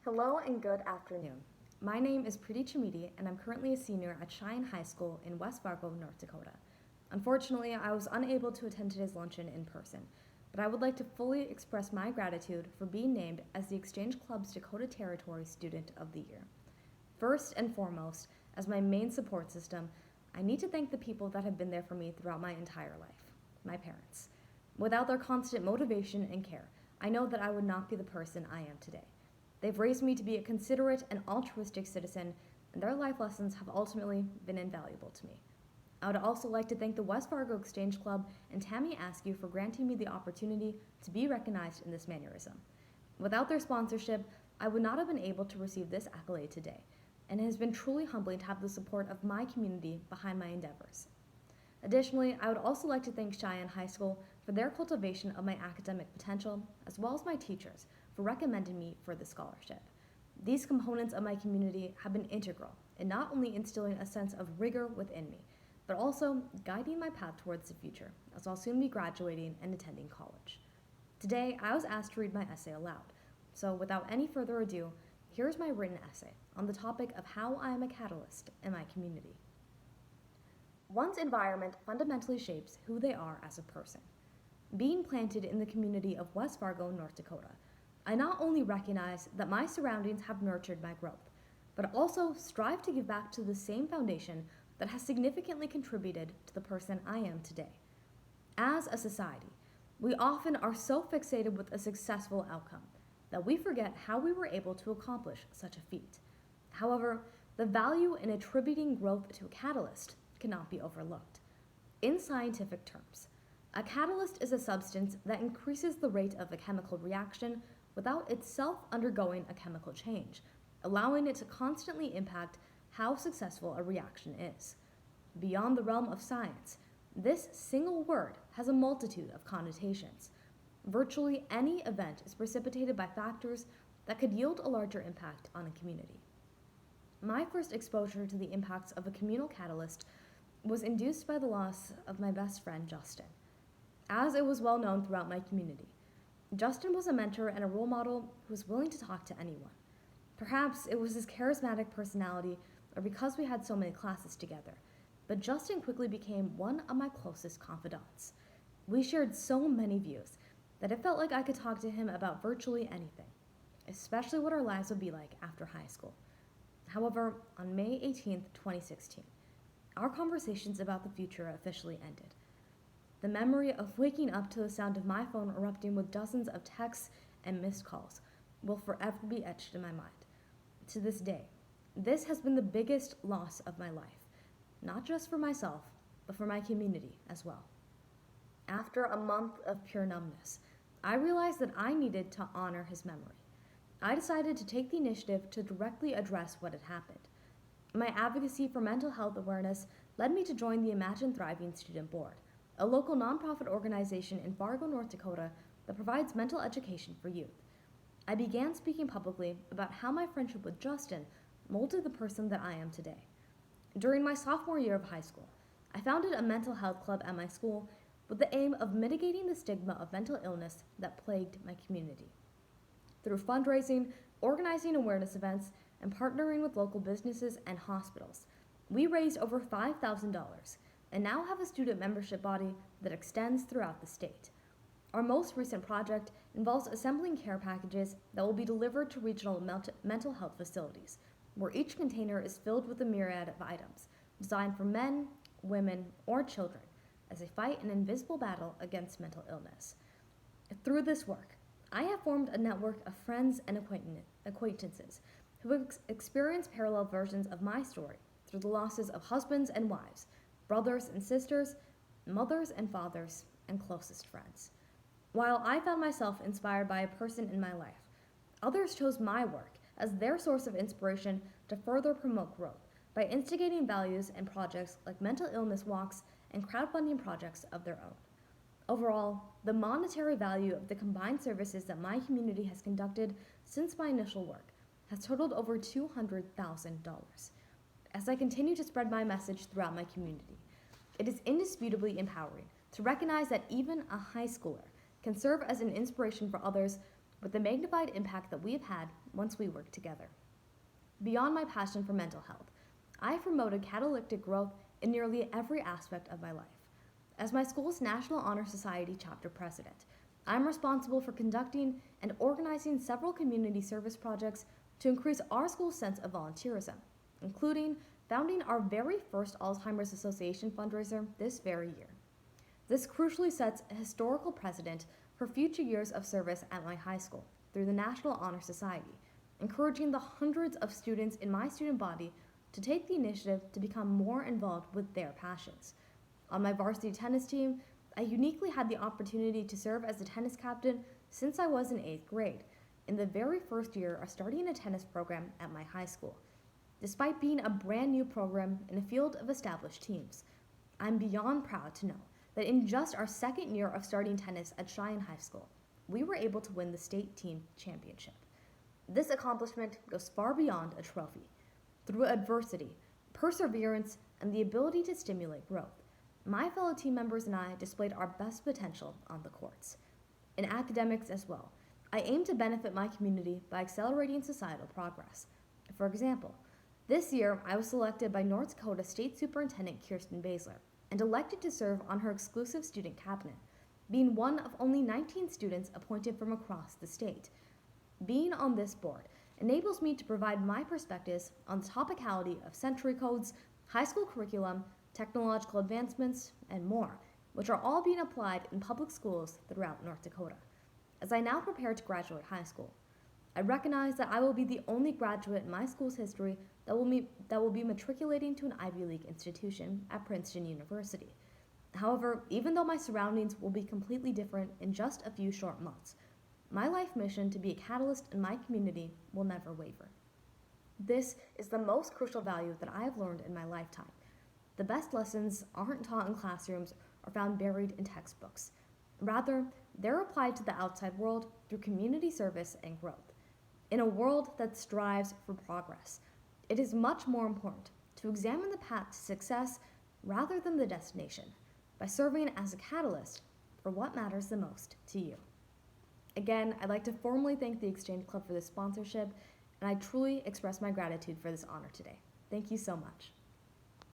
Hello and good afternoon. My name is Preeti and I'm currently a senior at Cheyenne High School in West Fargo, North Dakota. Unfortunately, I was unable to attend today's luncheon in person, but I would like to fully express my gratitude for being named as the Exchange Club's Dakota Territory Student of the Year. First and foremost, as my main support system, I need to thank the people that have been there for me throughout my entire life, my parents. Without their constant motivation and care, I know that I would not be the person I am today. They've raised me to be a considerate and altruistic citizen, and their life lessons have ultimately been invaluable to me. I would also like to thank the West Fargo Exchange Club and Tammy Askew for granting me the opportunity to be recognized in this mannerism. Without their sponsorship, I would not have been able to receive this accolade today, and it has been truly humbling to have the support of my community behind my endeavors. Additionally, I would also like to thank Cheyenne High School for their cultivation of my academic potential, as well as my teachers for recommending me for the scholarship. These components of my community have been integral in not only instilling a sense of rigor within me, but also guiding my path towards the future, as I'll soon be graduating and attending college. Today, I was asked to read my essay aloud, so without any further ado, here's my written essay on the topic of how I am a catalyst in my community. One's environment fundamentally shapes who they are as a person. Being planted in the community of West Fargo, North Dakota, I not only recognize that my surroundings have nurtured my growth, but also strive to give back to the same foundation that has significantly contributed to the person I am today. As a society, we often are so fixated with a successful outcome that we forget how we were able to accomplish such a feat. However, the value in attributing growth to a catalyst cannot be overlooked. In scientific terms, a catalyst is a substance that increases the rate of a chemical reaction without itself undergoing a chemical change, allowing it to constantly impact how successful a reaction is. Beyond the realm of science, this single word has a multitude of connotations. Virtually any event is precipitated by factors that could yield a larger impact on a community. My first exposure to the impacts of a communal catalyst was induced by the loss of my best friend, Justin. As it was well known throughout my community, Justin was a mentor and a role model who was willing to talk to anyone. Perhaps it was his charismatic personality or because we had so many classes together, but Justin quickly became one of my closest confidants. We shared so many views that it felt like I could talk to him about virtually anything, especially what our lives would be like after high school. However, on May 18th, 2016, our conversations about the future officially ended. The memory of waking up to the sound of my phone erupting with dozens of texts and missed calls will forever be etched in my mind. To this day, this has been the biggest loss of my life, not just for myself, but for my community as well. After a month of pure numbness, I realized that I needed to honor his memory. I decided to take the initiative to directly address what had happened. My advocacy for mental health awareness led me to join the Imagine Thriving Student Board, a local nonprofit organization in Fargo, North Dakota that provides mental education for youth. I began speaking publicly about how my friendship with Justin molded the person that I am today. During my sophomore year of high school, I founded a mental health club at my school with the aim of mitigating the stigma of mental illness that plagued my community. Through fundraising, organizing awareness events, and partnering with local businesses and hospitals, we raised over $5,000 and now have a student membership body that extends throughout the state. Our most recent project involves assembling care packages that will be delivered to regional mental health facilities, where each container is filled with a myriad of items designed for men, women, or children as they fight an invisible battle against mental illness. Through this work, I have formed a network of friends and acquaintances who have experienced parallel versions of my story through the losses of husbands and wives, brothers and sisters, mothers and fathers, and closest friends. While I found myself inspired by a person in my life, others chose my work as their source of inspiration to further promote growth by instigating values and projects like mental illness walks and crowdfunding projects of their own. Overall, the monetary value of the combined services that my community has conducted since my initial work has totaled over $200,000. As I continue to spread my message throughout my community, it is indisputably empowering to recognize that even a high schooler can serve as an inspiration for others with the magnified impact that we have had once we work together. Beyond my passion for mental health, I have promoted catalytic growth in nearly every aspect of my life. As my school's National Honor Society chapter president, I'm responsible for conducting and organizing several community service projects to increase our school's sense of volunteerism, including founding our very first Alzheimer's Association fundraiser this very year. This crucially sets a historical precedent for future years of service at my high school through the National Honor Society, encouraging the hundreds of students in my student body to take the initiative to become more involved with their passions. On my varsity tennis team, I uniquely had the opportunity to serve as the tennis captain since I was in 8th grade, in the very first year of starting a tennis program at my high school. Despite being a brand new program in a field of established teams, I'm beyond proud to know that in just our second year of starting tennis at Cheyenne High School, we were able to win the state team championship. This accomplishment goes far beyond a trophy. Through adversity, perseverance, and the ability to stimulate growth, my fellow team members and I displayed our best potential on the courts. In academics as well, I aim to benefit my community by accelerating societal progress. For example, this year I was selected by North Dakota State Superintendent Kirsten Baszler and elected to serve on her exclusive student cabinet, being one of only 19 students appointed from across the state. Being on this board enables me to provide my perspectives on the topicality of century codes, high school curriculum, technological advancements, and more, which are all being applied in public schools throughout North Dakota. As I now prepare to graduate high school, I recognize that I will be the only graduate in my school's history that will be matriculating to an Ivy League institution at Princeton University. However, even though my surroundings will be completely different in just a few short months, my life mission to be a catalyst in my community will never waver. This is the most crucial value that I have learned in my lifetime. The best lessons aren't taught in classrooms or found buried in textbooks. Rather, they're applied to the outside world through community service and growth. In a world that strives for progress, it is much more important to examine the path to success rather than the destination, by serving as a catalyst for what matters the most to you. Again, I'd like to formally thank the Exchange Club for this sponsorship, and I truly express my gratitude for this honor today. Thank you so much.